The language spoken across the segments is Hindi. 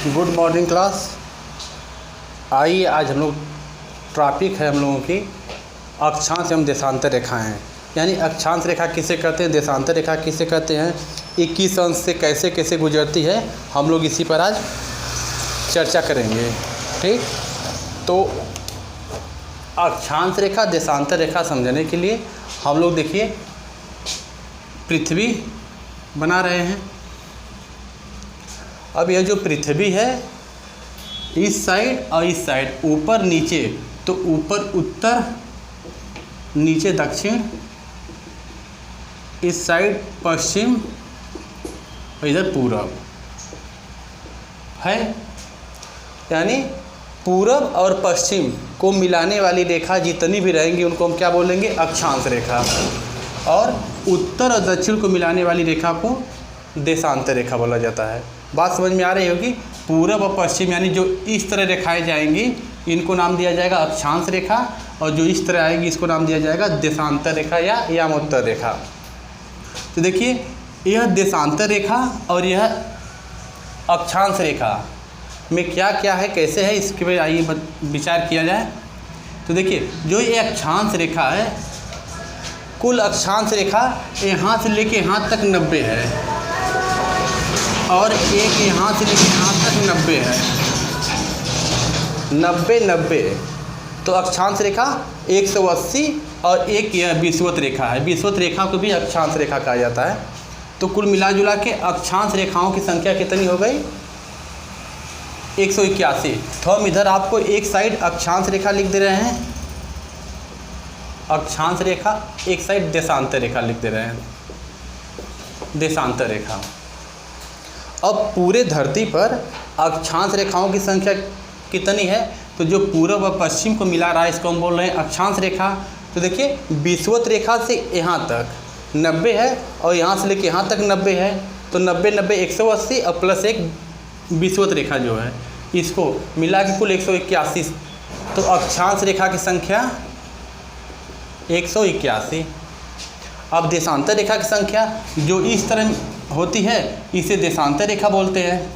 Good morning class. आइए आज हम लोग टॉपिक है हम लोगों की अक्षांश एवं देशांतर रेखाएं। यानी अक्षांश रेखा किसे कहते हैं, देशांतर रेखा किसे कहते हैं, 21 अंश से कैसे कैसे गुजरती है, हम लोग इसी पर आज चर्चा करेंगे। ठीक, तो अक्षांश रेखा देशांतर रेखा समझने के लिए हम लोग देखिए पृथ्वी बना रहे हैं। अब यह जो पृथ्वी है इस साइड और इस साइड, ऊपर नीचे, तो ऊपर उत्तर, नीचे दक्षिण, इस साइड पश्चिम और इधर पूरब है। यानी पूरब और पश्चिम को मिलाने वाली रेखा जितनी भी रहेंगी उनको हम क्या बोलेंगे, अक्षांश रेखा। और उत्तर और दक्षिण को मिलाने वाली रेखा को देशांतर रेखा बोला जाता है। बात समझ में आ रही होगी। पूरब और पश्चिम यानी जो इस तरह रेखाएं जाएंगी इनको नाम दिया जाएगा अक्षांश रेखा, और जो इस तरह आएगी इसको नाम दिया जाएगा देशांतर रेखा या यामोत्तर रेखा। तो देखिए यह देशांतर रेखा और यह अक्षांश रेखा में क्या क्या है, कैसे है, इसके पर आइए विचार किया जाए। तो देखिए जो ये अक्षांश रेखा है, कुल अक्षांश रेखा यहाँ से लेके यहाँ तक 90 है और एक यहाँ से लेके यहाँ तक 90 है। 90 तो अक्षांश रेखा 180 और एक यह विषुवत रेखा है। विषुवत रेखा को भी अक्षांश रेखा कहा जाता है। तो कुल मिला जुला के अक्षांश रेखाओं की संख्या कितनी हो गई, 181। तो हम इधर आपको एक साइड अक्षांश रेखा लिख दे रहे हैं, अक्षांश रेखा, एक साइड देशांतर रेखा लिख दे रहे हैं, देशांतर रेखा। अब पूरे धरती पर अक्षांश रेखाओं की संख्या कितनी है, तो जो पूर्व व पश्चिम को मिला रहा है इसको हम बोल रहे हैं अक्षांश रेखा। तो देखिए विषुवत रेखा से यहाँ तक 90 है और यहाँ से लेके यहाँ तक 90 है। तो 90 90 180 और प्लस एक विषुवत रेखा जो है, इसको मिला के कुल 181। तो अक्षांश रेखा की संख्या 181। अब देशांतर रेखा की संख्या जो इस तरह होती है इसे देशांतर रेखा बोलते हैं।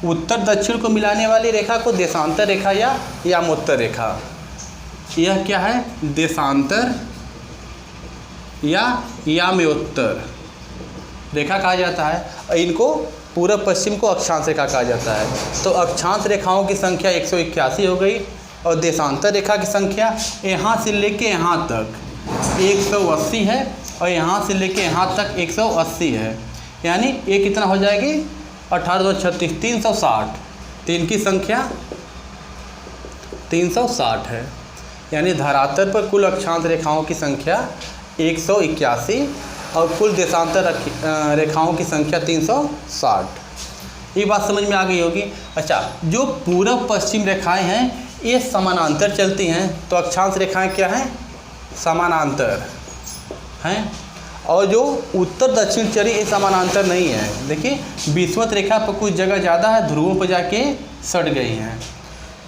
उत्तर दक्षिण को मिलाने वाली रेखा को देशांतर रेखा या यामोत्तर रेखा। यह क्या है, देशांतर या यामोत्तर रेखा कहा जाता है। और इनको पूर्व पश्चिम को अक्षांश रेखा कहा जाता है। तो अक्षांश रेखाओं की संख्या 181 हो गई और देशांतर रेखा की संख्या यहाँ से लेके यहाँ तक 180 है और यहाँ से लेके यहाँ तक 180 है। यानी ये कितना हो जाएगी, 18 2 36 360। 3 की संख्या 360 है। यानी धरातल पर कुल अक्षांश रेखाओं की संख्या 181 और कुल देशांतर रेखाओं की संख्या 360। ये बात समझ में आ गई होगी। अच्छा, जो पूर्व पश्चिम रेखाएं हैं ये समानांतर चलती हैं। तो अक्षांश रेखाएं क्या हैं, समानांतर हैं। और जो उत्तर दक्षिण चरी ये समानांतर नहीं है। देखिए विषुवत रेखा पर कुछ जगह ज़्यादा है, ध्रुवों पर जाके सट गई हैं,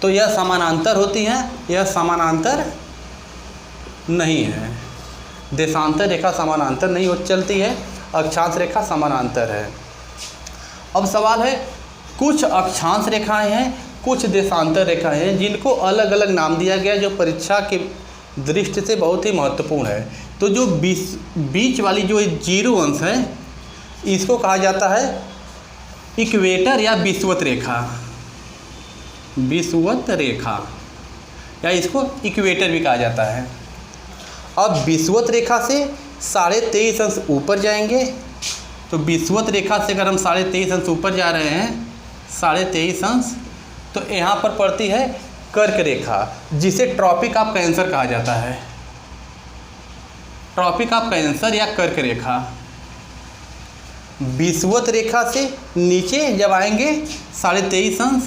तो यह समानांतर होती हैं, यह समानांतर नहीं है। देशांतर रेखा समानांतर नहीं हो चलती है, अक्षांश रेखा समानांतर है। अब सवाल है, कुछ अक्षांश रेखाएं हैं, कुछ देशांतर रेखाएं हैं जिनको अलग अलग नाम दिया गया जो परीक्षा के दृष्टि से बहुत ही महत्वपूर्ण है। तो जो बीच वाली जो 0 अंश है इसको कहा जाता है इक्वेटर या विषुवत रेखा। विषुवत रेखा या इसको इक्वेटर भी कहा जाता है। अब विषुवत रेखा से 23.5 अंश ऊपर जाएंगे। तो विषुवत रेखा से अगर हम 23.5 अंश ऊपर जा रहे हैं, 23.5 अंश, तो यहाँ पर पड़ती है कर्क रेखा, जिसे ट्रॉपिक ऑफ कैंसर कहा जाता है। ट्रॉपिक ऑफ कैंसर या कर्क रेखा। विषुवत रेखा से नीचे जब आएंगे 23.5 अंश,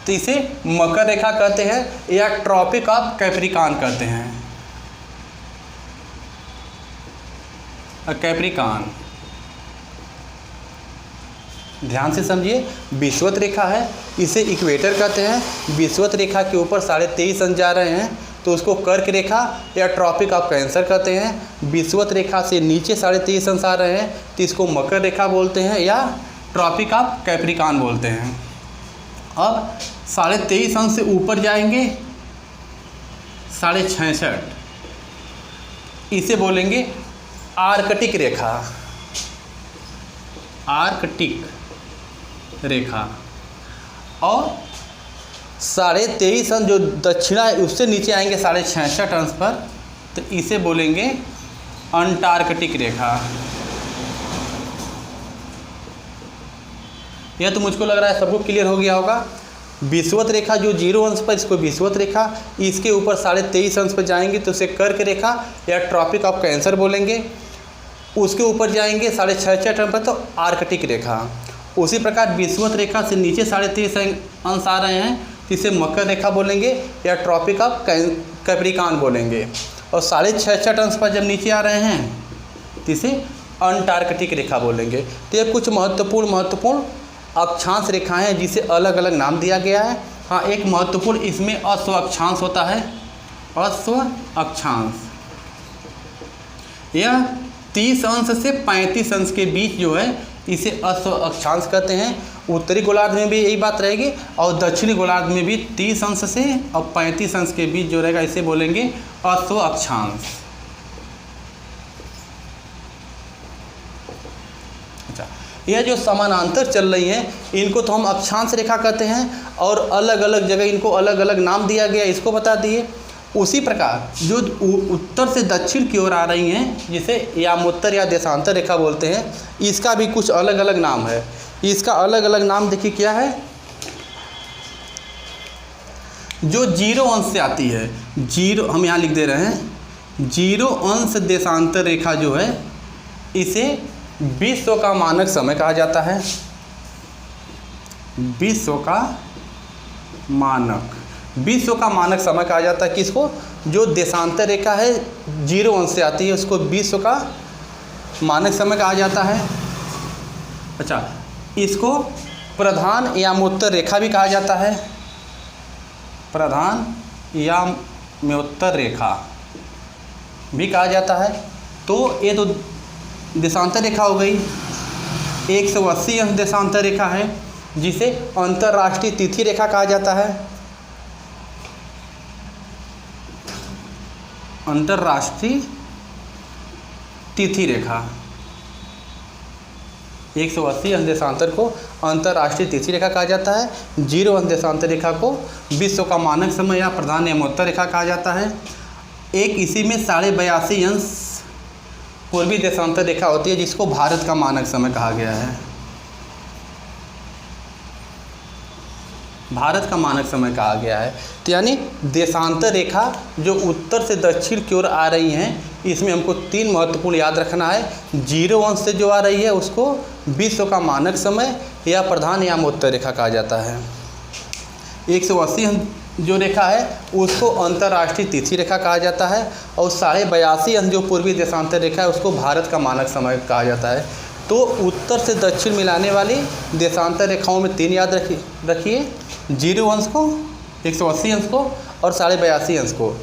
तो इसे मकर रेखा कहते हैं या ट्रॉपिक ऑफ कैप्रिकॉन कहते हैं। कैप्रिकॉन, ध्यान से समझिए, विषुवत रेखा है, इसे इक्वेटर कहते हैं। विषुवत रेखा के ऊपर 23.5 अंश जा रहे हैं तो उसको कर्क रेखा या ट्रॉपिक ऑफ कैंसर कहते हैं। विषुवत रेखा से नीचे 23.5 अंश आ रहे हैं तो इसको मकर रेखा बोलते हैं या ट्रॉपिक ऑफ कैप्रिकॉर्न बोलते हैं। अब 23.5 अंश से ऊपर जाएंगे 66.5, इसे बोलेंगे आर्कटिक रेखा, आर्कटिक रेखा। और 23.5 अंश जो दक्षिणा है उससे नीचे आएंगे 66.5 अंश पर, तो इसे बोलेंगे अंटार्कटिक रेखा। यह तो मुझको लग रहा है सबको क्लियर हो गया होगा। विषुवत रेखा जो 0 अंश पर, इसको विषुवत रेखा, इसके ऊपर 23.5 अंश पर जाएंगे तो उसे कर्क रेखा या ट्रॉपिक ऑफ कैंसर बोलेंगे। उसके ऊपर जाएंगे 66.5 अंश पर तो आर्कटिक रेखा। उसी प्रकार विषुवत रेखा से नीचे 23.5 अंश आ रहे हैं तो इसे मकर रेखा बोलेंगे या ट्रॉपिक ऑफ कैप्रिकॉर्न बोलेंगे। और 66.5 अंश पर जब नीचे आ रहे हैं तो इसे अंटार्कटिक रेखा बोलेंगे। तो ये कुछ महत्वपूर्ण अक्षांश रेखाएं हैं जिसे अलग अलग नाम दिया गया है। हाँ, एक महत्वपूर्ण इसमें अश्व अक्षांश होता है, अश्व अक्षांश। यह 30 अंश से 35 अंश के बीच जो है इसे अश्व अक्षांश कहते हैं। उत्तरी गोलार्ध में भी यही बात रहेगी और दक्षिणी गोलार्ध में भी 30 अंश से और 35 अंश के बीच जो रहेगा इसे बोलेंगे अश्व अक्षांश। अच्छा, यह जो समानांतर चल रही हैं इनको तो हम अक्षांश रेखा कहते हैं और अलग अलग जगह इनको अलग अलग नाम दिया गया, इसको बता दिए। उसी प्रकार जो उत्तर से दक्षिण की ओर आ रही हैं जिसे यामोत्तर या देशांतर रेखा बोलते हैं, इसका भी कुछ अलग अलग नाम है। इसका अलग अलग नाम देखिए क्या है। जो 0 अंश से आती है, 0 हम यहाँ लिख दे रहे हैं, 0 अंश देशांतर रेखा जो है इसे विश्व का मानक समय कहा जाता है। विश्व का मानक समय कहा जाता है किसको? जो देशांतर रेखा है 0 अंश से आती है उसको विश्व का मानक समय कहा जाता है। अच्छा, इसको प्रधान यामोत्तर रेखा भी कहा जाता है। प्रधान यामोत्तर रेखा भी कहा जाता है। तो ये तो देशांतर रेखा हो गई। 180 अंश देशांतर रेखा है जिसे अंतर्राष्ट्रीय तिथि रेखा कहा जाता है। अंतर्राष्ट्रीय तिथि रेखा 180 अंश देशांतर को अंतर्राष्ट्रीय तिथि रेखा कहा जाता है। 0 अंश देशांतर रेखा को विश्व का मानक समय या प्रधान यामोत्तर रेखा कहा जाता है। एक इसी में 82.5 अंश पूर्वी देशांतर रेखा होती है जिसको भारत का मानक समय कहा गया है। भारत का मानक समय कहा गया है। तो यानी देशांतर रेखा जो उत्तर से दक्षिण की ओर आ रही हैं इसमें हमको 3 महत्वपूर्ण याद रखना है। 0 अंश से जो आ रही है उसको विश्व का मानक समय या प्रधान यामोत्तर रेखा कहा जाता है। 180 अंश जो रेखा है उसको अंतर्राष्ट्रीय तिथि रेखा कहा जाता है और 82.5 अंश जो पूर्वी देशांतर रेखा है उसको भारत का मानक समय कहा जाता है। तो उत्तर से दक्षिण मिलाने वाली देशांतर रेखाओं में 3 याद रखिए, 0 अंश को, 180 अंश को और 82.5 अंश को।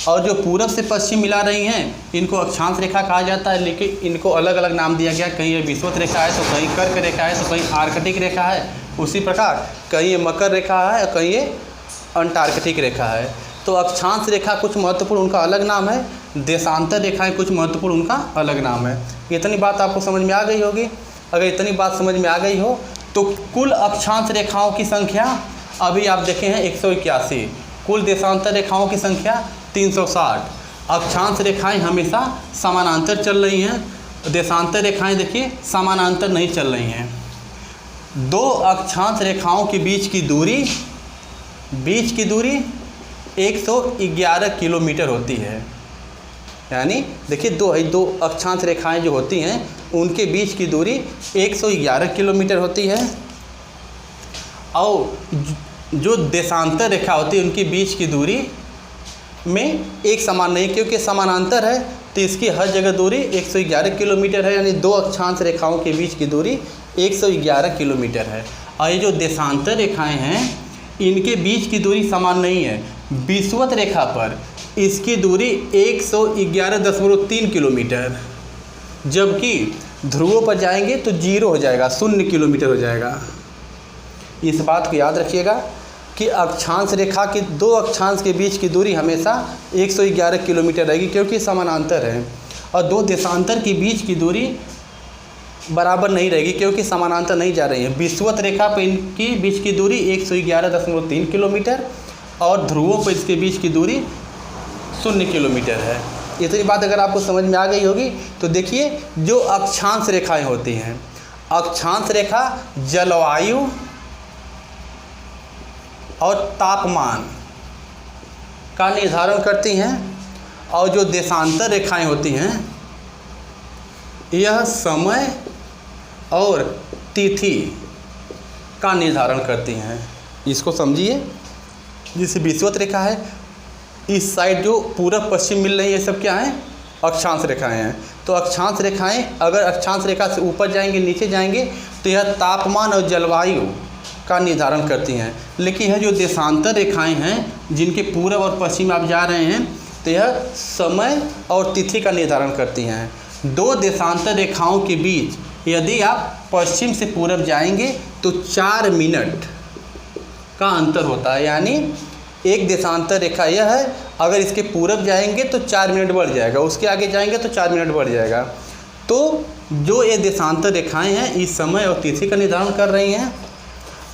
और जो पूरब से पश्चिम मिला रही हैं इनको अक्षांश रेखा कहा जाता है, लेकिन इनको अलग अलग नाम दिया गया। कहीं ये विषुवत रेखा है तो कहीं कर्क रेखा है तो कहीं आर्कटिक रेखा है। उसी प्रकार कहीं ये मकर रेखा है और कहीं ये अंटार्कटिक रेखा है। तो अक्षांश रेखा कुछ महत्वपूर्ण उनका अलग नाम है, देशांतर रेखाएं कुछ महत्वपूर्ण उनका अलग नाम है। इतनी बात आपको समझ में आ गई होगी। अगर इतनी बात समझ में आ गई हो तो कुल अक्षांश रेखाओं की संख्या अभी आप देखे हैं 181, कुल देशांतर रेखाओं की संख्या 360। अक्षांश रेखाएं हमेशा समानांतर चल रही हैं, देशांतर रेखाएं देखिए समानांतर नहीं चल रही हैं। 2 अक्षांश रेखाओं के बीच की दूरी 111 किलोमीटर होती है। यानी देखिए दो अक्षांश रेखाएं जो होती हैं उनके बीच की दूरी 111 किलोमीटर होती है। और जो देशांतर रेखा होती है उनके बीच की दूरी में एक समान नहीं, क्योंकि समानांतर है तो इसकी हर जगह दूरी 111 किलोमीटर है। यानी 2 अक्षांश रेखाओं के बीच की दूरी 111 किलोमीटर है। और ये जो देशांतर रेखाएं हैं इनके बीच की दूरी समान नहीं है। विषुवत रेखा पर इसकी दूरी 111.3 किलोमीटर, जबकि ध्रुवों पर जाएंगे तो 0 हो जाएगा, 0 किलोमीटर हो जाएगा। इस बात को याद रखिएगा कि अक्षांश रेखा की दो अक्षांश के बीच की दूरी हमेशा 111 किलोमीटर रहेगी, क्योंकि समानांतर है, और दो देशांतर के बीच की दूरी बराबर नहीं रहेगी, क्योंकि समानांतर नहीं जा रही है। विषुवत रेखा पर इनकी बीच की दूरी 111.3 किलोमीटर और ध्रुवों पर इसके बीच की दूरी 0 किलोमीटर है। इतनी बात अगर आपको समझ में आ गई होगी तो देखिए, जो अक्षांश रेखाएं होती हैं, अक्षांश रेखा जलवायु और तापमान का निर्धारण करती हैं, और जो देशांतर रेखाएं होती हैं यह समय और तिथि का निर्धारण करती हैं। इसको समझिए, जैसे विषुवत रेखा है, इस साइड जो पूरब पश्चिम मिल रही है, ये सब क्या है? अक्षांश रेखाएं हैं। तो अक्षांश रेखाएं अगर अक्षांश रेखा से ऊपर जाएंगे, नीचे जाएंगे, तो यह तापमान और जलवायु का निर्धारण करती हैं। लेकिन यह जो देशांतर रेखाएं हैं, जिनके पूरब और पश्चिम आप जा रहे हैं, तो यह समय और तिथि का निर्धारण करती हैं। दो देशांतर रेखाओं के बीच यदि आप पश्चिम से पूरब जाएंगे तो 4 मिनट का अंतर होता है, यानी एक देशांतर रेखा यह है, अगर इसके पूरब जाएंगे तो 4 मिनट बढ़ जाएगा, उसके आगे जाएंगे तो 4 मिनट बढ़ जाएगा। तो जो ये देशांतर रेखाएं हैं इस समय और तिथि का निर्धारण कर रही हैं,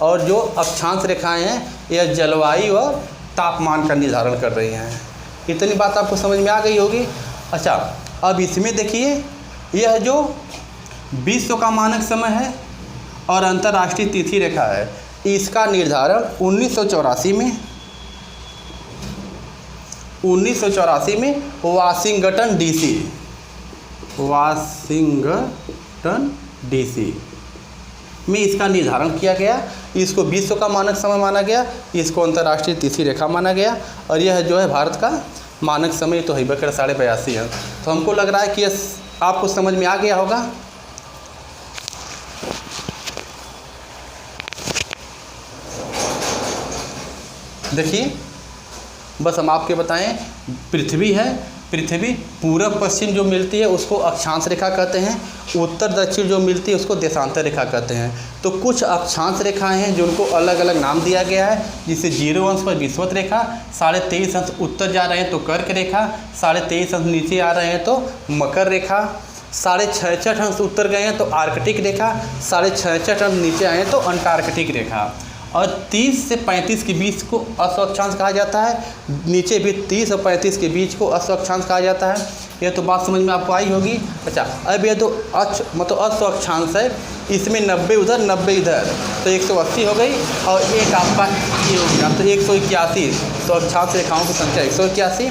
और जो अक्षांश रेखाएं हैं यह जलवायु और तापमान का निर्धारण कर रही हैं। इतनी बात आपको समझ में आ गई होगी। अच्छा, अब इसमें देखिए, यह जो विश्व का मानक समय है और अंतर्राष्ट्रीय तिथि रेखा है, इसका निर्धारण 1984 में वाशिंगटन डीसी में इसका निर्धारण किया गया। इसको विश्व का मानक समय माना गया, इसको अंतर्राष्ट्रीय तिथि रेखा माना गया, और यह जो है भारत का मानक समय तो है 82.5 है। तो हमको लग रहा है कि आपको समझ में आ गया होगा। देखिए, बस हम आपके बताएं, पृथ्वी है, पृथ्वी पूरब पश्चिम जो मिलती है उसको अक्षांश रेखा कहते हैं, उत्तर दक्षिण जो मिलती है उसको देशांतर रेखा कहते हैं। तो कुछ अक्षांश रेखाएं हैं जिनको अलग अलग नाम दिया गया है, जिसे 0 अंश पर विषुवत रेखा, 23.5 अंश उत्तर जा रहे हैं तो कर्क रेखा, 23.5 अंश नीचे आ रहे हैं तो मकर रेखा, 66.5 अंश उत्तर गए हैं तो आर्कटिक रेखा, 66.5 अंश नीचे आए हैं तो अंटार्कटिक रेखा, और 30 से 35 के बीच को अस्वक्षांश कहा जाता है। नीचे भी 30 और 35 के बीच को अस्वक्षांश कहा जाता है। यह तो बात समझ में आपको आई होगी। अच्छा, अब ये तो मतलब अस्वक्षांश है, इसमें 90 उधर 90 इधर, तो 180 हो गई, और एक आपका ये हो गया, तो 181। तो अक्षांश रेखाओं की संख्या 181,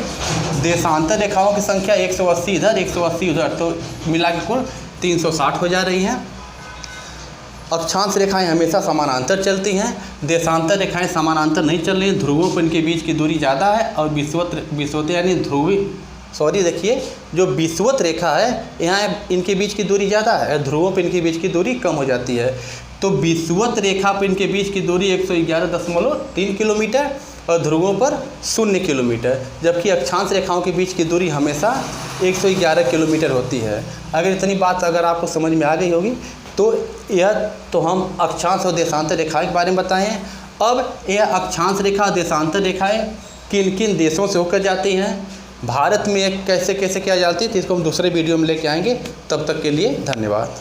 देशांतर रेखाओं की संख्या 180 इधर 180 उधर, तो मिला के कुल 360 हो जा रही हैं। अक्षांश रेखाएं हमेशा समानांतर चलती हैं, देशांतर रेखाएं समानांतर नहीं चल रही हैं। ध्रुवों पर इनके बीच की दूरी ज़्यादा है, और विषुवत यानी देखिए, जो विषुवत रेखा है यहाँ इनके बीच की दूरी ज़्यादा है, ध्रुवों पर इनके बीच की दूरी कम हो जाती है। तो विषुवत रेखा पर इनके बीच की दूरी 111.3 किलोमीटर और ध्रुवों पर 0 किलोमीटर, जबकि अक्षांश रेखाओं के बीच की दूरी हमेशा 111 किलोमीटर होती है। अगर इतनी बात अगर आपको समझ में आ गई होगी तो यह तो हम अक्षांश और देशांतर रेखाएं के बारे में बताए हैं। अब यह अक्षांश रेखा और देशांतर रेखाएं किन किन देशों से होकर जाती हैं, भारत में कैसे कैसे किया जाती है, तो इसको हम दूसरे वीडियो में लेके आएंगे। तब तक के लिए धन्यवाद।